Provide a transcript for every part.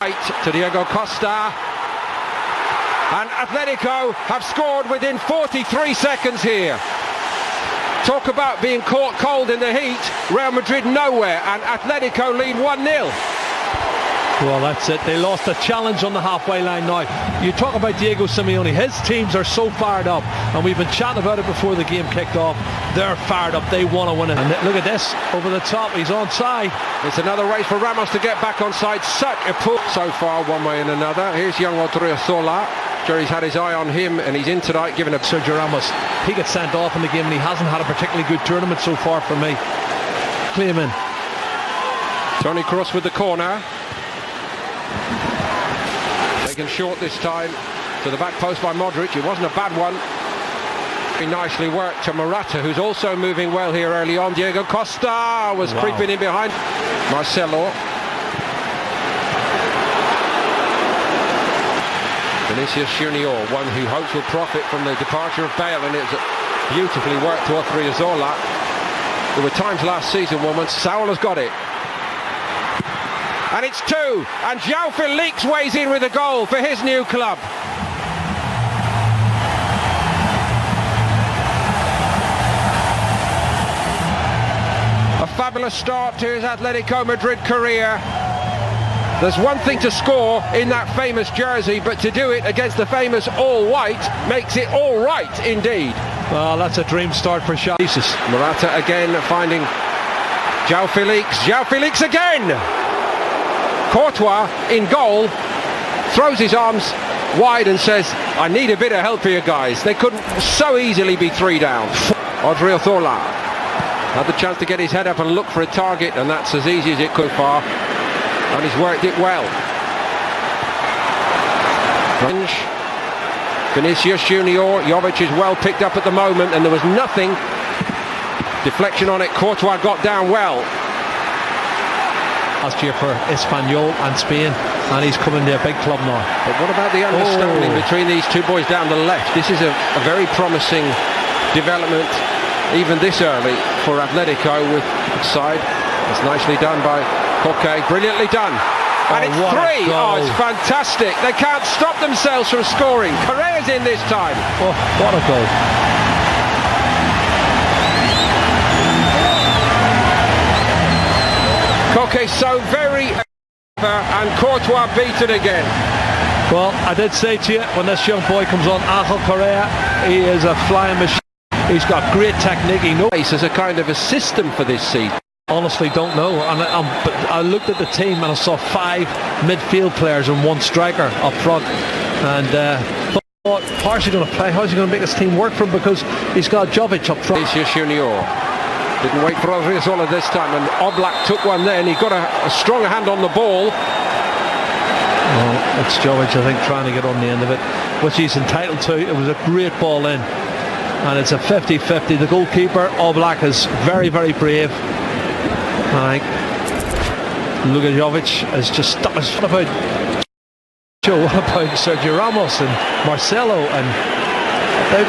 To Diego Costa, and Atletico have scored within 43 seconds here. Talk about being caught cold in the heat. Real Madrid nowhere, and Atletico lead 1-0. Well, that's it. They lost a challenge on the halfway line now. You talk about Diego Simeone. His teams are so fired up, and we've been chatting about it before the game kicked off. They're fired up. They want to win it. And look at this. Over the top. He's onside. It's another race for Ramos to get back onside. Such a pull so far, one way and another. Here's young Odriozola. Jerry's had his eye on him, and he's in tonight giving up. Sergio Ramos, he gets sent off in the game, and he hasn't had a particularly good tournament so far for me. Claiming. Toni Kroos with the corner. Taken short this time to the back post by Modric. It wasn't a bad one. Very nicely worked to Morata, who's also moving well here early on. Diego Costa was creeping in behind. Marcelo. Vinicius Junior, one who hopes will profit from the departure of Bale, and it's beautifully worked to Odriozola. There were times last season when Saul has got it. And it's two, and João Felix weighs in with a goal for his new club. A fabulous start to his Atletico Madrid career. There's one thing to score in that famous jersey, but to do it against the famous all-white makes it all right indeed. Well, that's a dream start for Xavi. Morata again finding João Felix. João Felix again! Courtois in goal, throws his arms wide and says, I need a bit of help here, guys. They couldn't so easily be 3 down. Odriozola had the chance to get his head up and look for a target, and that's as easy as it could far. And he's worked it well. Vinicius Junior, Jovic is well picked up at the moment, and there was nothing. Deflection on it, Courtois got down well. Last year for Espanyol and Spain, and he's coming to a big club now. But what about the understanding between these two boys down the left? This is a very promising development, even this early, for Atletico with side. It's nicely done by Koke, brilliantly done. And it's 3. Oh, it's fantastic. They can't stop themselves from scoring. Correa's in this time. Oh, what a goal. Koke so very and Courtois beaten again. Well, I did say to you, when this young boy comes on, Angel Correa, he is a flying machine. He's got great technique. He knows as a kind of a system for this season. Honestly don't know, and I looked at the team and I saw 5 midfield players and 1 striker up front, and thought, how's he going to play? How's he going to make this team work for him, because he's got Jovic up front. Vinicius Junior didn't wait for Odriozola this time, and Oblak took one there, and he got a strong hand on the ball. Well, it's Jovic, I think, trying to get on the end of it, which he's entitled to. It was a great ball in, and it's a 50-50. The goalkeeper, Oblak, is very, very brave. Like, look at Jovic has just stuck his foot about Joe, what about Sergio Ramos and Marcelo, and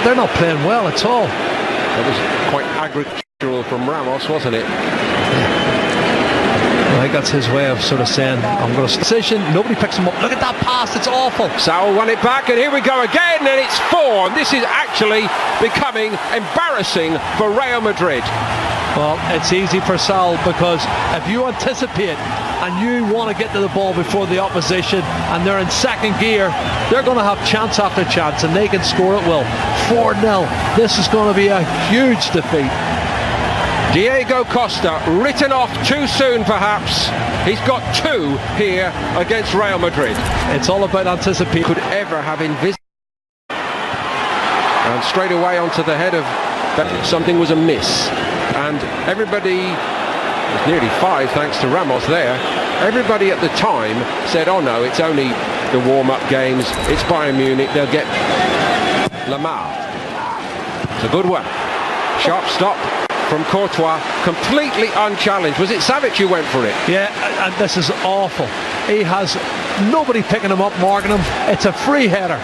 they're not playing well at all. That was quite agricultural from Ramos, wasn't it? I think that's his way of sort of saying, I'm going to decision. Nobody picks him up. Look at that pass, it's awful. Saul won it back, and here we go again, and it's 4. And this is actually becoming embarrassing for Real Madrid. Well, it's easy for Saul, because if you anticipate and you want to get to the ball before the opposition and they're in second gear, they're going to have chance after chance, and they can score at will. 4-0. This is going to be a huge defeat. Diego Costa, written off too soon perhaps. He's got 2 here against Real Madrid. It's all about anticipation. Could ever have envisaged. And straight away onto the head of something was amiss. And everybody, it's nearly 5 thanks to Ramos there, everybody at the time said, oh no, it's only the warm-up games, it's Bayern Munich, they'll get Lamar. It's a good one. Sharp stop from Courtois, completely unchallenged. Was it Savic who went for it? Yeah, and this is awful. He has nobody picking him up, marking him. It's a free header.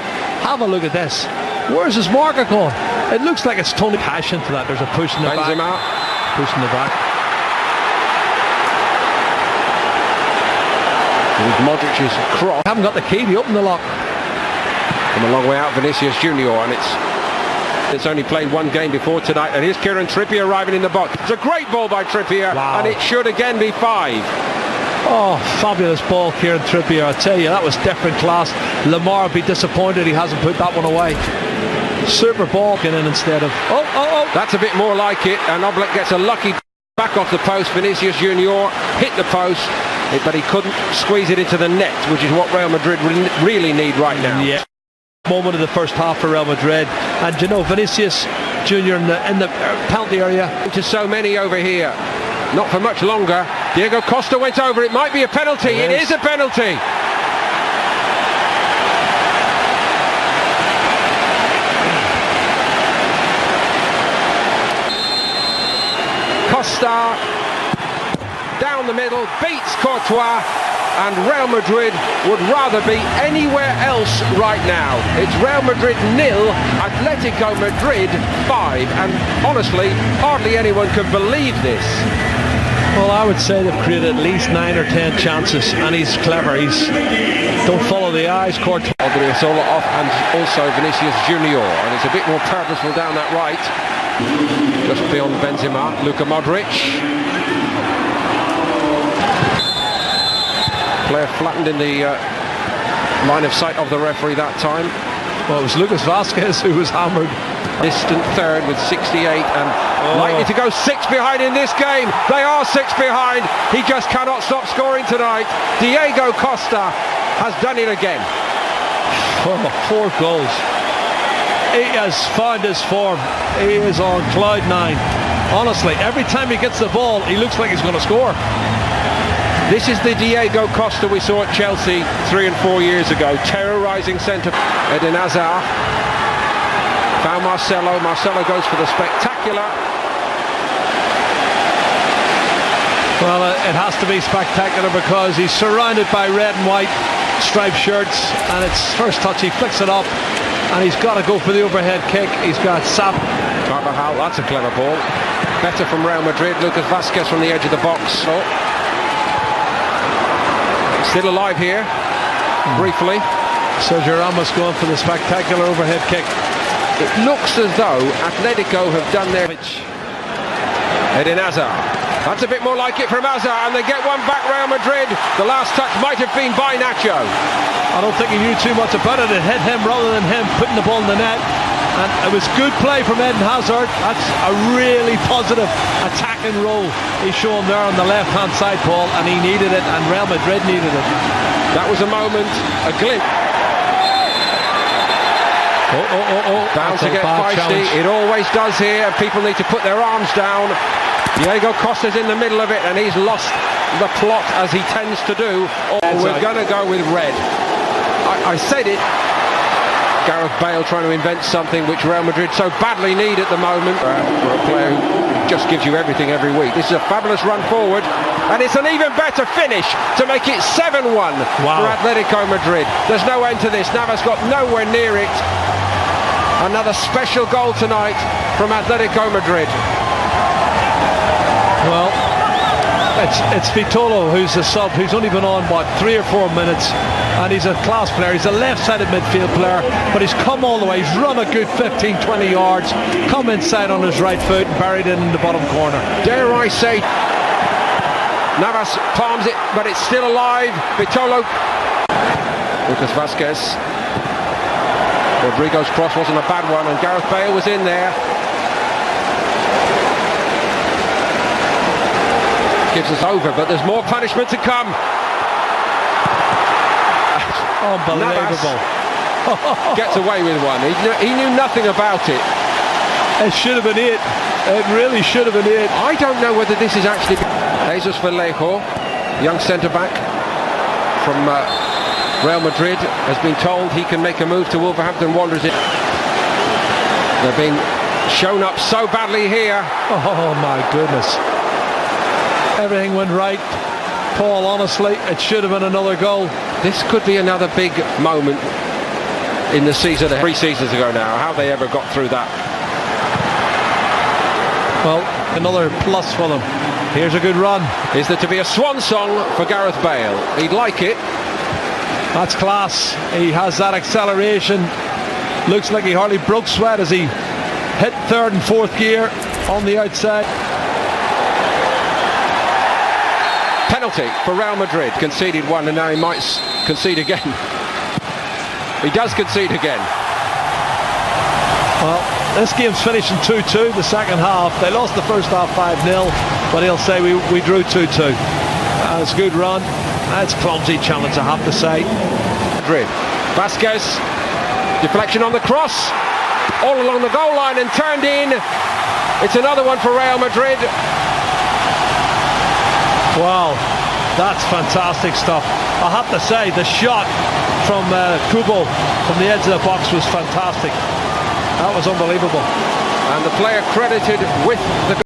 Have a look at this. Where's his marker going? It looks like it's Tony passion to that. There's a push in the back. Benzema. Push in the back. With Modric's cross. Haven't got the key to open the lock. From a long way out, Vinicius Junior, and it's only played one game before tonight. And here's Kieran Trippier arriving in the box. It's a great ball by Trippier, wow. And it should again be 5. Oh, fabulous ball, Kieran Trippier. I tell you, that was different class. Lamar would be disappointed he hasn't put that one away. Super ball getting in instead of... Oh. That's a bit more like it, and Oblak gets a lucky back off the post. Vinicius Junior hit the post, but he couldn't squeeze it into the net, which is what Real Madrid really need right now. Yeah. Moment of the first half for Real Madrid, and you know, Vinicius Junior in the penalty area. To so many over here, not for much longer. Diego Costa went over. It might be a penalty. It is a penalty. Costa down the middle, beats Courtois, and Real Madrid would rather be anywhere else right now. It's Real Madrid 0, Atletico Madrid 5, and honestly, hardly anyone can believe this. Well, I would say they've created at least 9 or 10 chances, and he's clever. Don't follow the eyes, Courtois. Odriozola off, and also Vinicius Junior, and it's a bit more purposeful down that right. Just beyond Benzema, Luka Modric. Player flattened in the line of sight of the referee that time. Well, it was Lucas Vazquez who was hammered. Distant third with 68 and likely to go 6 behind in this game. They are 6 behind. He just cannot stop scoring tonight. Diego Costa has done it again. 4 goals. He has found his form. He is on cloud 9. Honestly, every time he gets the ball, he looks like he's going to score. This is the Diego Costa we saw at Chelsea 3 and 4 years ago, terrorising centre. Eden Hazard found Marcelo. Marcelo goes for the spectacular. Well, it has to be spectacular because he's surrounded by red and white striped shirts, and it's first touch, he flicks it up, and he's got to go for the overhead kick. He's got Sap. Carvajal, that's a clever ball. Better from Real Madrid. Lucas Vazquez from the edge of the box. Still alive here, briefly. Sergio Ramos going for the spectacular overhead kick. It looks as though Atletico have done their... Eden Hazard. That's a bit more like it from Hazard, and they get one back, Real Madrid. The last touch might have been by Nacho. I don't think he knew too much about it. It hit him rather than him putting the ball in the net. And it was good play from Eden Hazard. That's a really positive attacking role he's shown there on the left-hand side, Paul, and he needed it, and Real Madrid needed it. That was a moment, a glimpse. Bound to get feisty. It always does here, and people need to put their arms down. Diego Costa's in the middle of it, and he's lost the plot, as he tends to do. We're going to go with red. I said it. Gareth Bale trying to invent something which Real Madrid so badly need at the moment. For a player who just gives you everything every week. This is a fabulous run forward, and it's an even better finish to make it 7-1 for Atletico Madrid. There's no end to this. Navas got nowhere near it. Another special goal tonight from Atletico Madrid. Well, it's Vitolo who's the sub, who's only been on, 3 or 4 minutes, and he's a class player. He's a left-sided midfield player, but he's come all the way. He's run a good 15-20 yards, come inside on his right foot and buried it in the bottom corner. Dare I say, Navas palms it, but it's still alive. Vitolo. Lucas Vazquez. Rodrigo's cross wasn't a bad one, and Gareth Bale was in there. Gives us over, but there's more punishment to come. Unbelievable. Gets away with one. He knew nothing about it. It should have been it. It really should have been it. I don't know whether this is actually... Jesus Vallejo, young centre-back from Real Madrid, has been told he can make a move to Wolverhampton Wanderers. They're being shown up so badly here. Oh my goodness. Everything went right, Paul. Honestly, it should have been another goal. This could be another big moment in the season. 3 seasons ago now. How they ever got through that? Well, Another plus for them. Here's a good run. Is there to be a swan song for Gareth Bale? He'd like it. That's class. He has that acceleration. Looks like he hardly broke sweat as he hit third and fourth gear on the outside. Penalty for Real Madrid. Conceded one and now he might concede again. He does concede again. Well, this game's finishing 2-2 the second half. They lost the first half 5-0, but he'll say we drew 2-2. That's a good run. That's clumsy challenge, I have to say. Madrid. Vasquez. Deflection on the cross. All along the goal line and turned in. It's another one for Real Madrid. Wow, that's fantastic stuff. I have to say, the shot from Kubo from the edge of the box was fantastic. That was unbelievable. And the player credited with the